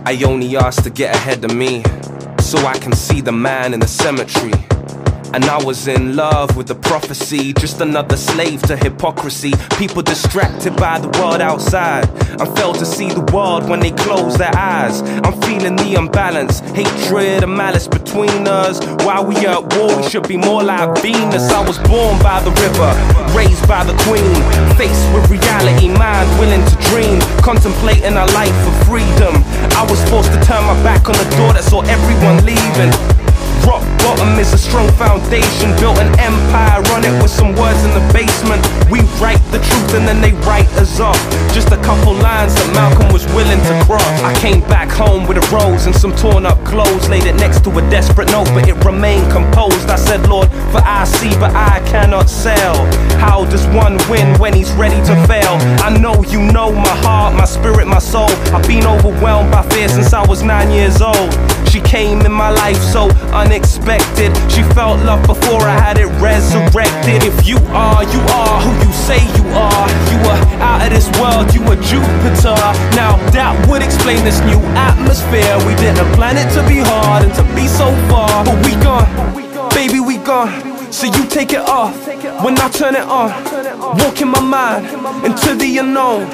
I only ask to get ahead of me, so I can see the man in the cemetery. And I was in love with the prophecy, just another slave to hypocrisy. People distracted by the world outside and fail to see the world when they close their eyes. I'm feeling the imbalance, hatred and malice between us. While we are at war, we should be more like Venus. I was born by the river, raised by the queen, faced with reality, mind willing to dream, contemplating a life for freedom. I was forced to turn my back on the door that saw everyone leaving. Rock bottom is a strong foundation, built an empire on it with some words in the basement. We write the truth and then they write us off. Just a couple lines that Malcolm was willing to cross. I came back home with a rose and some torn up clothes, laid it next to a desperate note, but it remained composed. I said, Lord, for I see but I cannot sell. How does one win when he's ready to fail? I know you know my heart, my spirit, my soul. I've been overwhelmed by fear since I was 9 years old. She came in my life so unexpected. She felt love before I had it resurrected. If you are who you say you are. You were out of this world, you were Jupiter. Now that would explain this new atmosphere. We didn't plan it to be hard and to be so far, but we gone, baby, we gone. So you take it off when I turn it on. Walk in my mind into the unknown.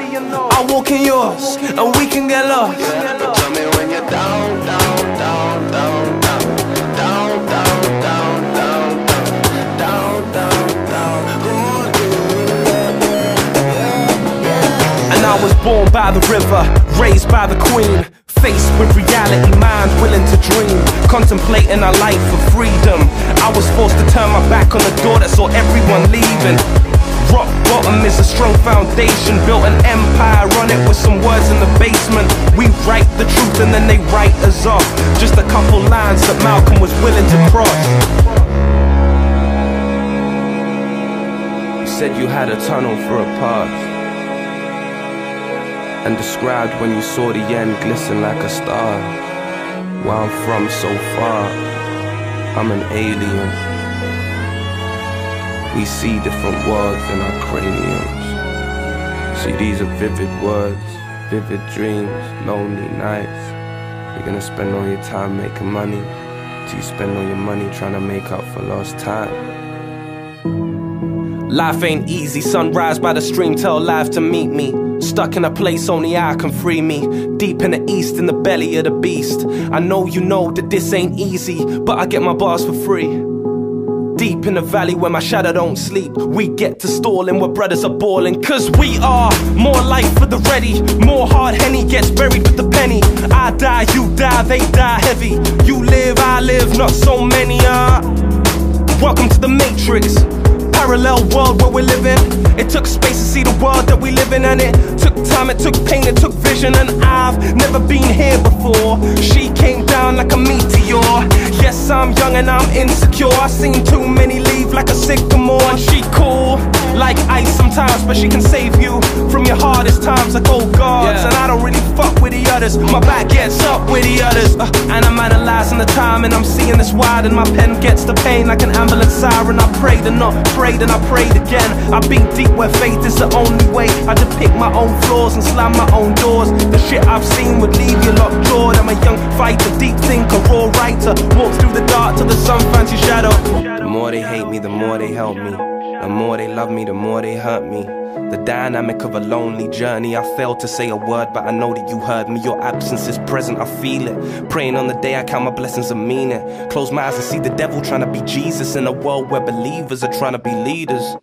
I walk in yours and we can get lost. But tell me when you're down, down, down, down, down, down, down, down, down, down, down, down. And I was born by the river, raised by the queen, faced with reality, mind willing to dream, contemplating a life for freedom. I was forced to turn my back on the door that saw everyone leaving. Rock bottom is a strong foundation, built an empire on it with some words in the basement. We write the truth and then they write us off. Just a couple lines that Malcolm was willing to cross. You said you had a tunnel for a path, and described when you saw the end glisten like a star. Where I'm from so far, I'm an alien. We see different worlds in our craniums. See, these are vivid words, vivid dreams, lonely nights. You're gonna spend all your time making money, till you spend all your money trying to make up for lost time. Life ain't easy, sunrise by the stream, tell life to meet me. Stuck in a place only I can free me. Deep in the east, in the belly of the beast. I know you know that this ain't easy, but I get my bars for free. Deep in the valley where my shadow don't sleep, we get to stalling where brothers are balling. Cause we are more life for the ready. More hard Henny gets buried with the penny. I die, you die, they die heavy. You live, I live, not so many are. Welcome to the Matrix, parallel world where we're living. It took space to see the world that we live in, and it took time, it took pain, it took vision. And I've never been here before. She came down like a meteor. Yes, I'm young and I'm insecure. I've seen too many leave like a sycamore. And she cool like ice sometimes, but she can save you from your hardest times like old gods. And I don't really fuck with the others, my back gets up with the others. And I'm analyzing the time and I'm seeing this wide, and my pen gets the pain like an ambulance siren. I prayed and not prayed and I prayed again. I've been deep where faith is the only way. I depict my own flaws and slam my own doors. The shit I've seen would leave you lockjawed. I'm a young fighter, deep thinker, raw writer. Walks through the dark till the sun finds your shadow. The more they hate me, the more they help me. The more they love me, the more they hurt me. The dynamic of a lonely journey. I failed to say a word, but I know that you heard me. Your absence is present, I feel it. Praying on the day I count my blessings and mean it. Close my eyes and see the devil trying to be Jesus in a world where believers are trying to be leaders.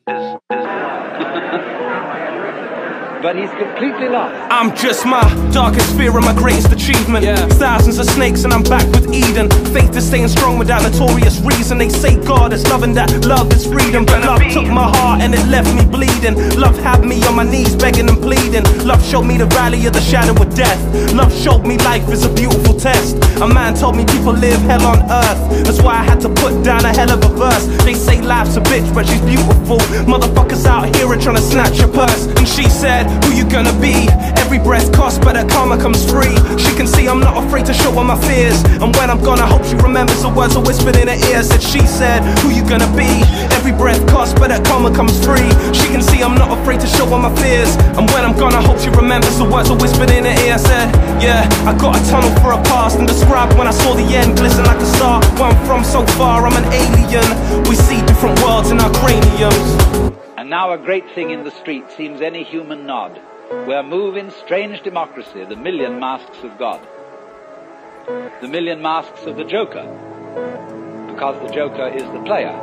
But he's completely lost. I'm just my darkest fear and my greatest achievement. Thousands of snakes and I'm back with Eden. Faith is staying strong without notorious reason. They say God is love and that love is freedom, but love took my heart and it left me bleeding. Love had me on my knees begging and pleading. Love showed me the valley of the shadow of death. Love showed me life is a beautiful test. A man told me people live hell on earth. That's why I had to put down a hell of a verse. They say life's a bitch but she's beautiful. Motherfuckers out here are trying to snatch your purse. And she said, who you gonna be? Every breath costs, but that karma comes free. She can see I'm not afraid to show her my fears, and when I'm gone I hope she remembers the words I whispered in her ear. Said she said, who you gonna be? Every breath costs, but that karma comes free. She can see I'm not afraid to show her my fears, and when I'm gone I hope she remembers the words I whispered in her ear. I said, yeah, I got a tunnel for a past, and described when I saw the end glisten like a star. Where I'm from so far, I'm an alien. We see different worlds in our craniums. And now a great thing in the street seems any human nod, where move in strange democracy the million masks of God, the million masks of the Joker, because the Joker is the player,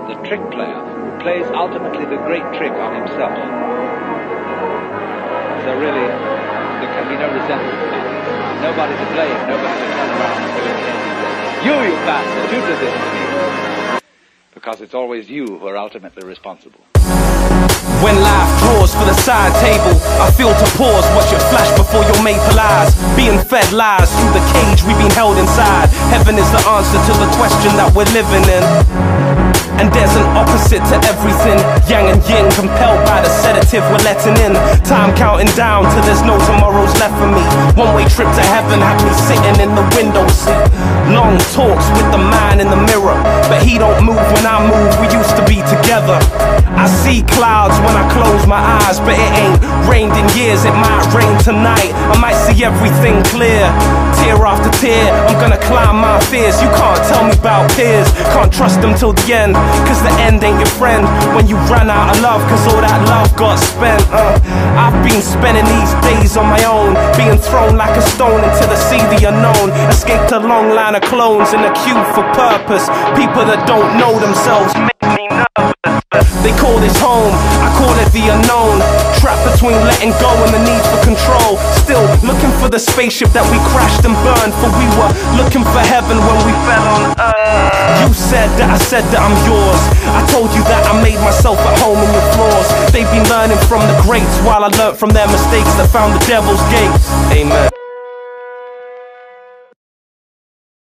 the trick player, who plays ultimately the great trick on himself. So really, there can be no resentment about this. Nobody to blame, nobody to turn around and say, you bastard, you did this to me. Because it's always you who are ultimately responsible. When life draws for the side table, I feel to pause, watch it flash before your maple eyes. Being fed lies through the cage we've been held inside. Heaven is the answer to the question that we're living in. And there's an opposite to everything, yang and yin, compelled by the sedative we're letting in. Time counting down till there's no tomorrows left for me. One-way trip to heaven had me sitting in the window seat. Long talks with the man in the mirror, but he don't move when I move, we used to be together. I see clouds when I close my eyes, but it ain't rained in years, it might rain tonight. I might see everything clear, tear after tear, I'm gonna climb my fears. You can't tell me about peers, can't trust them till the end, cause the end ain't your friend when you run out of love, cause all that love got spent. I've been spending these days on my own, being thrown like a stone into the sea, the unknown. Escaped a long line of clones in a queue for purpose. People that don't know themselves make me nervous. They call this home, I call it the unknown. Trapped between letting go and the need for control. Still looking for the spaceship that we crashed and burned, for we were looking for heaven when we fell on earth. You said that I said that I'm yours. I told you that I made myself at home in your flaws. They've been learning from the greats while I learnt from their mistakes that found the devil's gates. Amen.